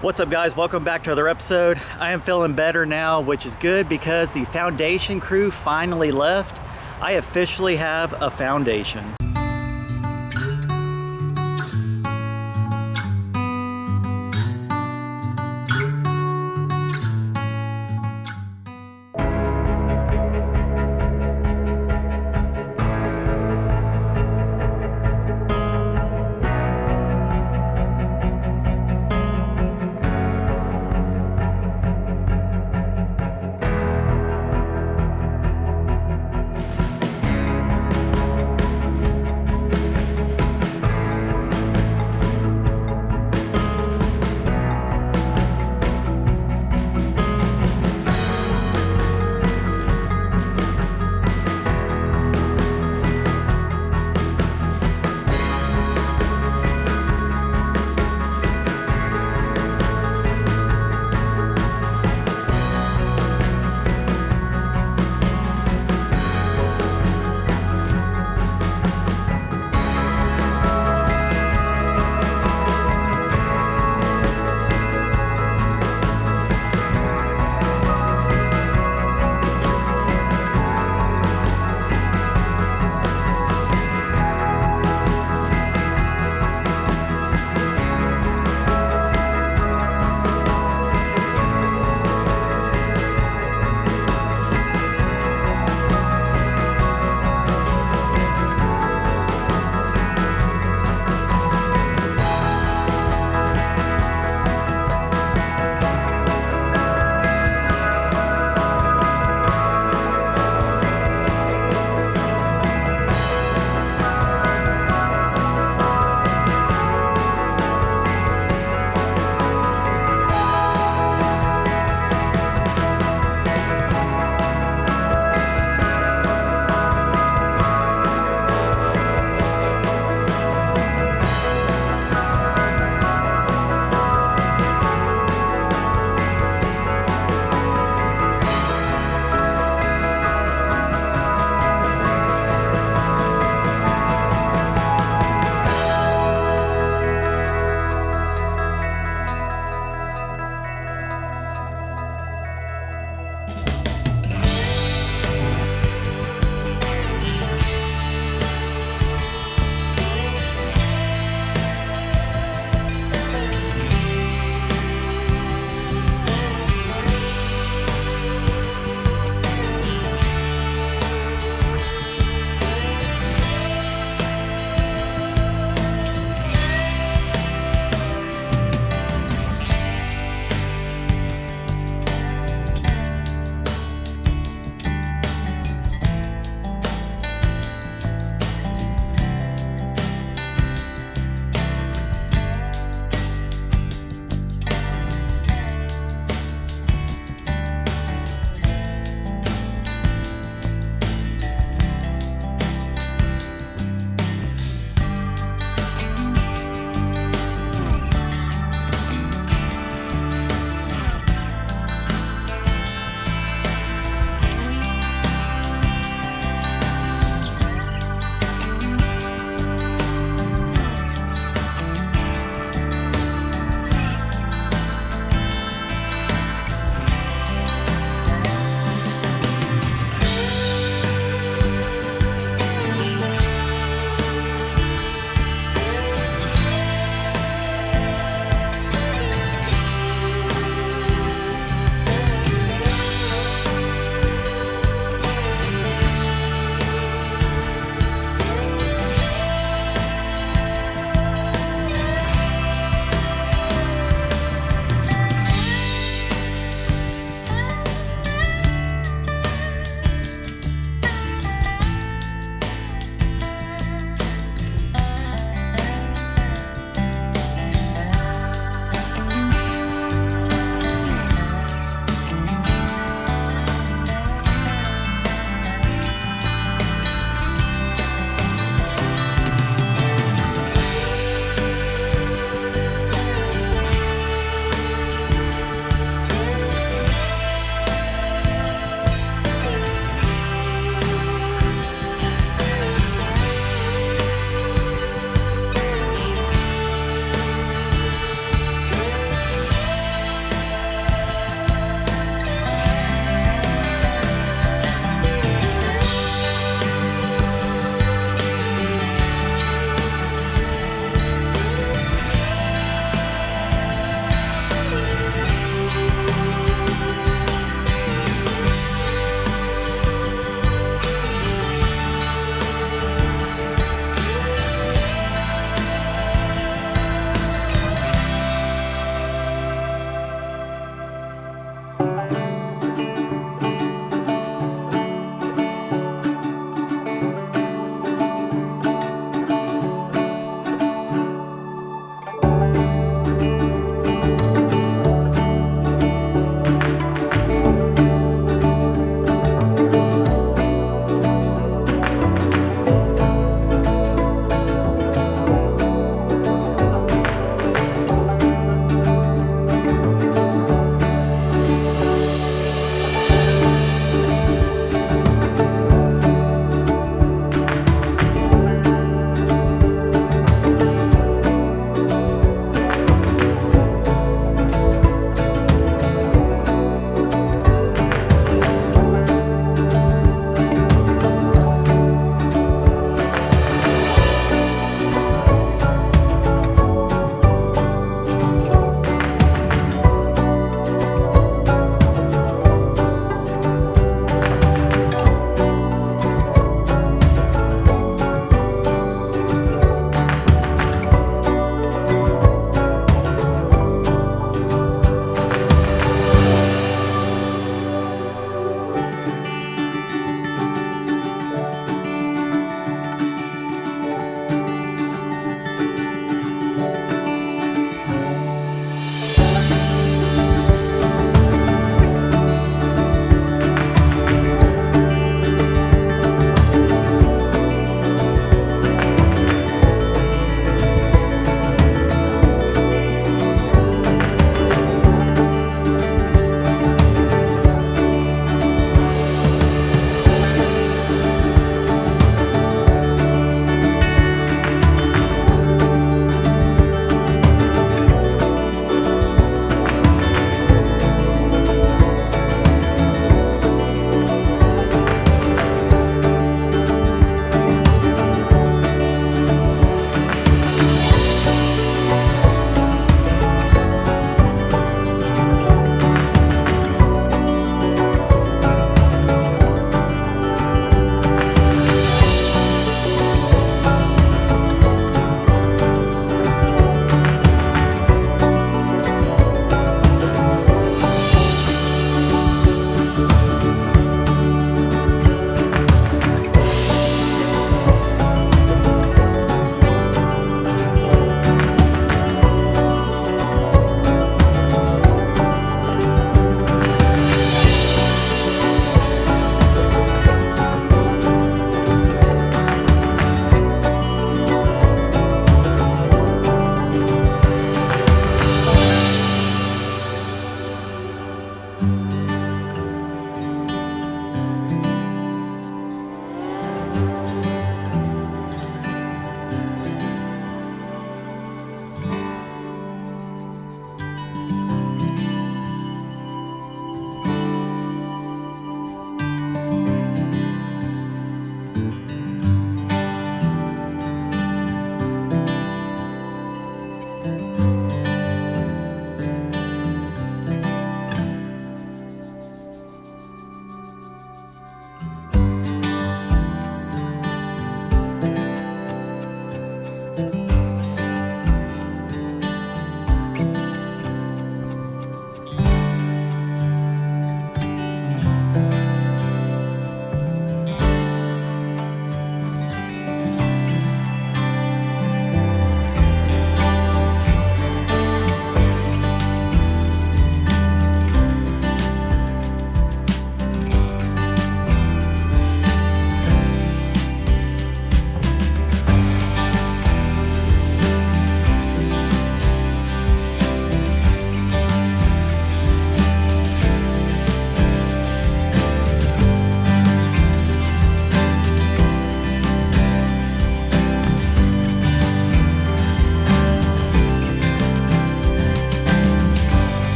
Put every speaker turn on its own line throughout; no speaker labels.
What's up, guys? Welcome back to another episode. I am feeling better now, which is good because the foundation crew finally left. I officially have a foundation.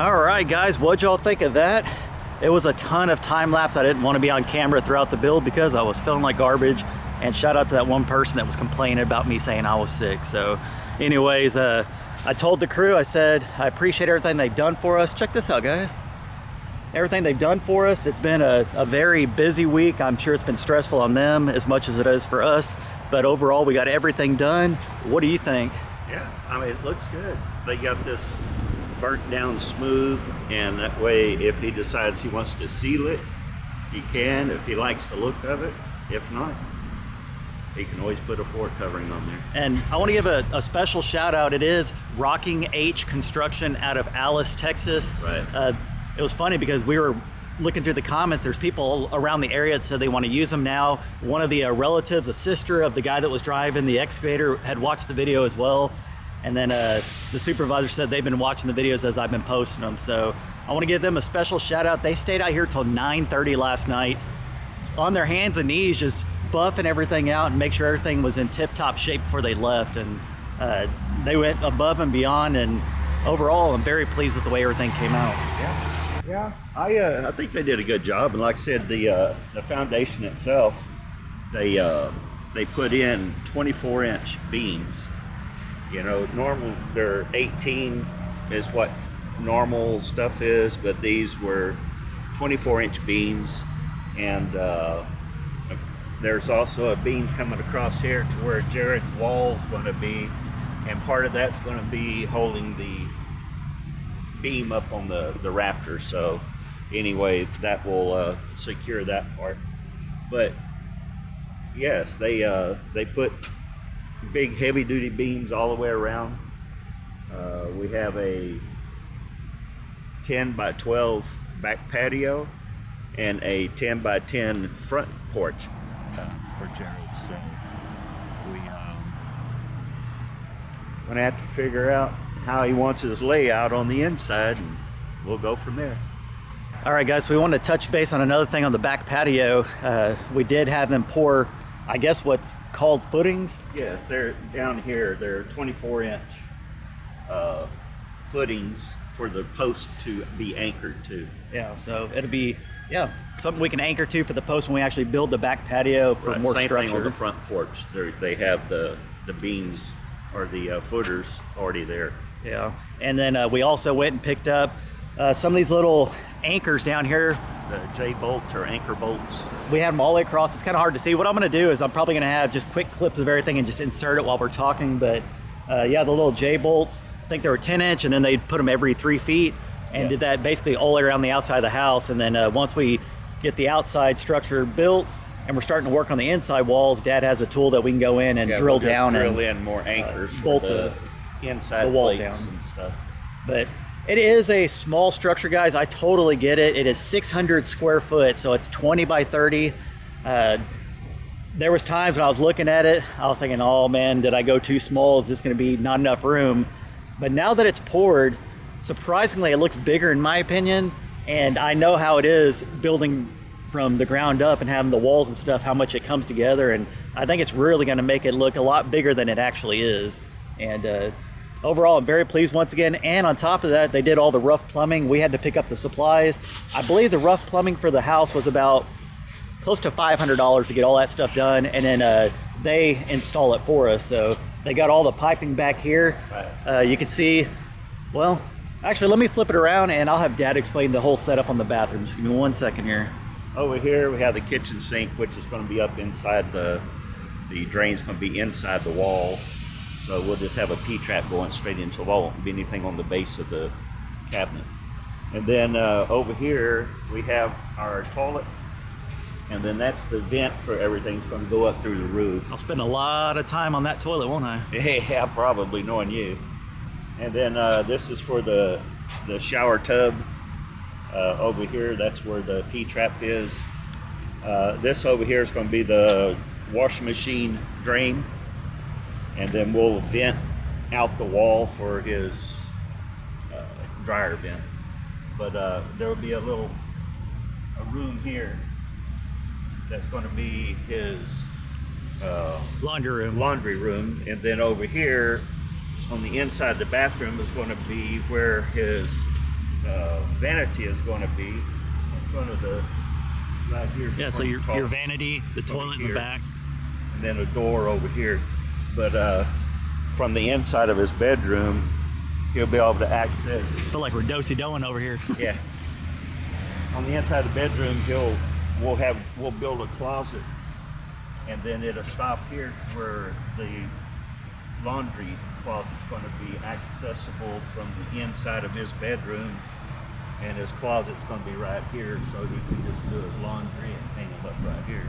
All right, guys, what'd y'all think of that? It was a ton of time lapse. I didn't want to be on camera throughout the build because I was feeling like garbage. And shout out to that one person that was complaining about me saying I was sick. So anyways, I told the crew, I said, I appreciate everything they've done for us. Check this out, guys. Everything they've done for us. It's been a very busy week. I'm sure it's been stressful on them as much as it is for us. But overall, we got everything done. What do you think?
Yeah, I mean, it looks good. They got this burnt down smooth, and that way, if he decides he wants to seal it, he can, if he likes the look of it. If not, he can always put a floor covering on there.
And I want to give a special shout out. It is Rocking H Construction out of Alice, Texas.
Right.
It was funny because we were looking through the comments. There's people around the area that said they want to use them now. One of the relatives, a sister of the guy that was driving the excavator, had watched the video as well. And then the supervisor said they've been watching the videos as I've been posting them. So I want to give them a special shout out. They stayed out here till 9:30 last night on their hands and knees, just buffing everything out and make sure everything was in tip-top shape before they left. And they went above and beyond. And overall, I'm very pleased with the way everything came out.
Yeah, I think they did a good job, and like I said, the foundation itself, they put in 24-inch beams. You know, normal they're 18 is what normal stuff is, but these were 24-inch beams, and there's also a beam coming across here to where Jared's wall is going to be, and part of that's going to be holding the beam up on the rafters. So anyway, that will secure that part. But yes, they put big heavy duty beams all the way around. We have a 10 by 12 back patio and a 10 by 10 front porch for Jared. So we gonna have to figure out how he wants his layout on the inside, and we'll go from there.
All right, guys, so we wanted to touch base on another thing on the back patio. We did have them pour, I guess, what's called footings.
Yes, they're down here. They're 24-inch footings for the post to be anchored to.
Yeah, so it'll be, something we can anchor to for the post when we actually build the back patio for more
Same
structure.
thing on the front porch. They have the beams or the footers already there.
Yeah, and then we also went and picked up some of these little anchors down here.
The J-bolts or anchor bolts.
We have them all the way across. It's kind of hard to see. What I'm going to do is I'm probably going to have just quick clips of everything and just insert it while we're talking. But yeah, the little J-bolts, I think they were 10-inch, and then they put them every 3 feet and did that basically all the way around the outside of the house. And then once we get the outside structure built and we're starting to work on the inside walls, Dad has a tool that we can go in and drill down
drill
and
in more anchors,
bolt
the inside
the walls
plates
down
and stuff.
But it is a small structure, guys. I totally get it. It is 600 square foot, so it's 20 by 30. There was times when I was looking at it, I was thinking, oh man, did I go too small? Is this gonna be not enough room? But now that it's poured, surprisingly, it looks bigger in my opinion. And I know how it is building from the ground up and having the walls and stuff, how much it comes together. And I think it's really gonna make it look a lot bigger than it actually is. And overall, I'm very pleased once again. And on top of that, they did all the rough plumbing. We had to pick up the supplies. I believe the rough plumbing for the house was about close to $500 to get all that stuff done. And then they install it for us. So they got all the piping back here. You can see, well, actually, let me flip it around and I'll have Dad explain the whole setup on the bathroom. Just give me 1 second here.
Over here, we have the kitchen sink, which is going to be up inside the drain's going to be inside the wall. So we'll just have a P-trap going straight into the wall. Won't be anything on the base of the cabinet. And then over here, we have our toilet. And then that's the vent for everything's going to go up through the roof.
I'll spend a lot of time on that toilet, won't I?
Yeah, probably, knowing you. And then this is for the shower tub. Over here, that's where the P-trap is. This over here is going to be the washing machine drain. And then we'll vent out the wall for his dryer vent. But there will be a room here that's going to be his laundry room. And then over here on the inside of the bathroom is going to be where his vanity is going to be in front of the, right here.
Yeah, so your vanity, the toilet in the back.
And then a door over here. But from the inside of his bedroom, he'll be able to access.
I feel like we're do-si-doing over here.
Yeah. On the inside of the bedroom, we'll build a closet, and then it'll stop here where the laundry closet's going to be accessible from the inside of his bedroom, and his closet's going to be right here, so he can just do his laundry and hang them up right here.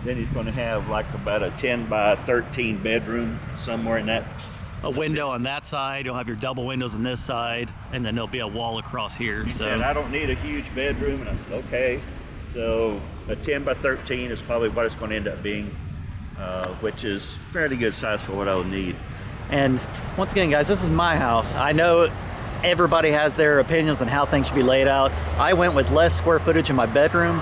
Then he's going to have like about a 10 by 13 bedroom somewhere in that.
A window on that side, you'll have your double windows on this side, and then there'll be a wall across here.
He said, I don't need a huge bedroom, and I said, okay. So a 10 by 13 is probably what it's going to end up being, which is fairly good size for what I would need.
And once again, guys, this is my house. I know everybody has their opinions on how things should be laid out. I went with less square footage in my bedroom.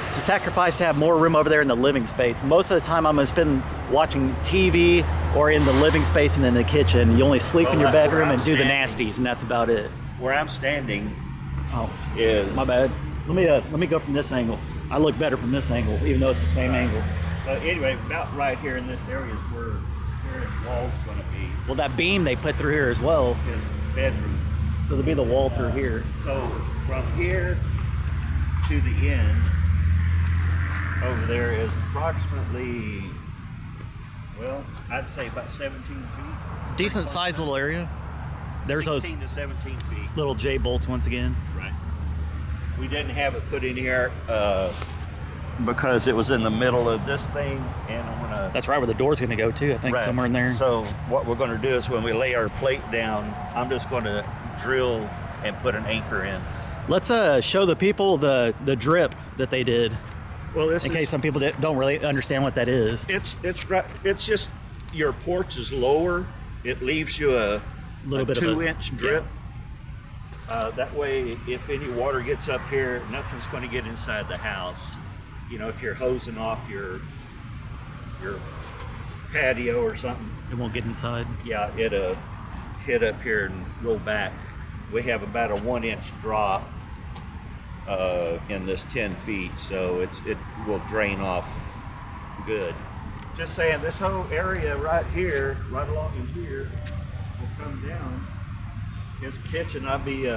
It's a sacrifice to have more room over there in the living space. Most of the time I'm gonna spend watching TV or in the living space and in the kitchen. You only sleep in your bedroom and do the nasties, and that's about it.
Where I'm standing is...
My bad. Let me go from this angle. I look better from this angle, even though it's the same angle.
So anyway, about right here in this area is where his wall's gonna be.
Well, that beam they put through here as well.
His bedroom.
So there'll be the wall through here.
So from here to the end, over there is approximately, well, I'd say about 17 feet.
Decent sized little area. There's
16
those
to 17 feet.
little J bolts once again.
Right. We didn't have it put in here because it was in the middle of this thing, and I'm gonna.
That's right where the door's gonna go too. I think somewhere in there.
So what we're gonna do is when we lay our plate down, I'm just gonna drill and put an anchor in.
Let's show the people the drip that they did.
Well, in
case some people don't really understand what that is.
It's just your porch is lower. It leaves you a
little bit
2-inch drip. Yeah. That way, if any water gets up here, nothing's going to get inside the house. You know, if you're hosing off your patio or something,
it won't get inside.
Yeah, it'll hit up here and go back. We have about a 1-inch drop in this 10 feet, so it will drain off good. Just saying, this whole area right here, right along in here, will come down. His kitchen, I'll be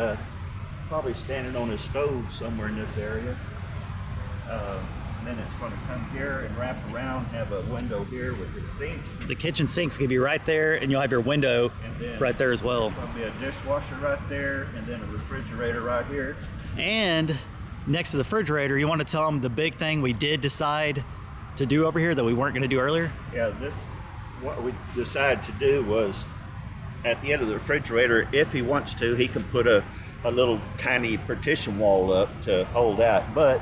probably standing on his stove somewhere in this area. And then it's going to come here and wrap around, have a window here with his sink. The
kitchen sink's going to be right there, and you'll have your window right there as well.
There's going to be a dishwasher right there, and then a refrigerator right here.
And next to the refrigerator, you want to tell them the big thing we did decide to do over here that we weren't going to do earlier?
Yeah, what we decided to do was at the end of the refrigerator, if he wants to, he can put a little tiny partition wall up to hold that. But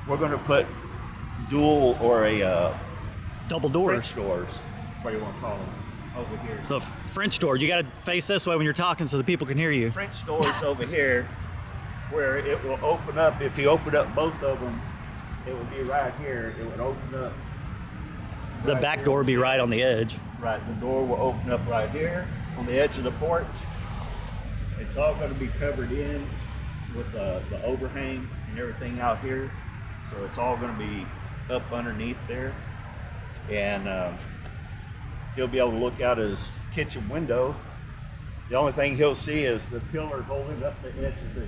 we're going to put dual or a
double doors.
French doors, what do you want to call them, over here.
So French doors, you got to face this way when you're talking so the people can hear you.
French doors over here, where it will open up. If you open up both of them, it will be right here. It would open up.
The back door will be right on the edge.
Right, the door will open up right here on the edge of the porch. It's all going to be covered in with the overhang and everything out here. So it's all going to be up underneath there. And he'll be able to look out his kitchen window. The only thing he'll see is the pillar holding up the edge of the...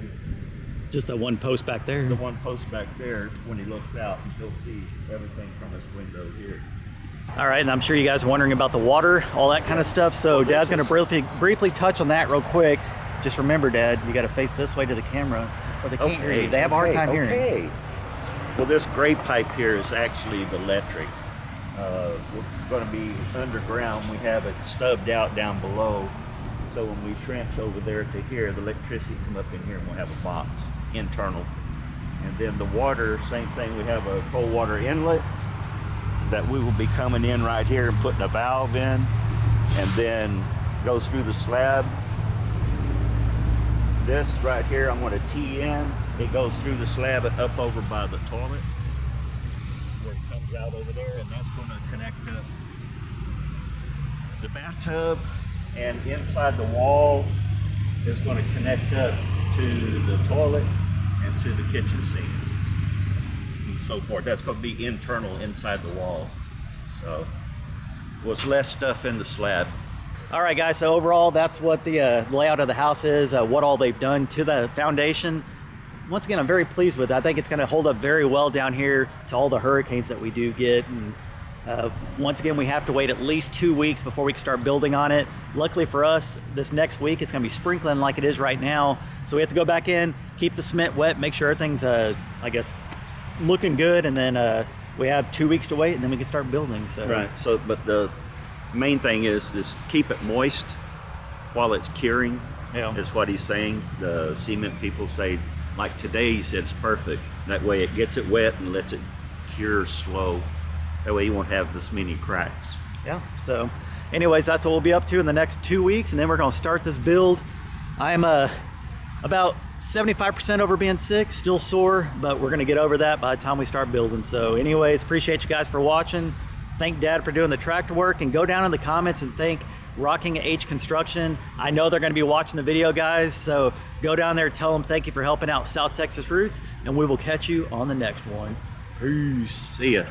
Just the one post back there?
The one post back there. When he looks out, he'll see everything from his window here.
All right, and I'm sure you guys are wondering about the water, all that kind of stuff. So Dad's going to briefly touch on that real quick. Just remember, Dad, you got to face this way to the camera, or they can't hear you. They have a hard time hearing.
Well, this gray pipe here is actually the electric. We're going to be underground. We have it stubbed out down below. So when we trench over there to here, the electricity come up in here and we'll have a box, internal. And then the water, same thing. We have a cold water inlet that we will be coming in right here and putting a valve in, and then goes through the slab. This right here, I'm going to tee in. It goes through the slab and up over by the toilet, where it comes out over there, and that's going to connect up the bathtub. And inside the wall, is going to connect up to the toilet and to the kitchen sink and so forth. That's going to be internal inside the wall. So was less stuff in the slab.
All right, guys, so overall, that's what the layout of the house is, what all they've done to the foundation. Once again, I'm very pleased with it. I think it's gonna hold up very well down here to all the hurricanes that we do get. And once again, we have to wait at least 2 weeks before we can start building on it. Luckily for us, this next week, it's gonna be sprinkling like it is right now. So we have to go back in, keep the cement wet, make sure everything's, I guess, looking good. And then we have 2 weeks to wait, and then we can start building. So.
Right, so, but the main thing is keep it moist while it's curing, is what he's saying. The cement people say, like today, he said it's perfect. That way it gets it wet and lets it cure slow. That way you won't have this many cracks.
Yeah, so anyways, that's what we'll be up to in the next 2 weeks, and then we're gonna start this build. I'm about 75% over being sick, still sore, but we're gonna get over that by the time we start building. So anyways, appreciate you guys for watching. Thank Dad for doing the tractor work, and go down in the comments and thank Rocking H Construction. I know they're gonna be watching the video, guys, so go down there, tell them thank you for helping out South Texas Roots, and we will catch you on the next one. Peace.
See ya.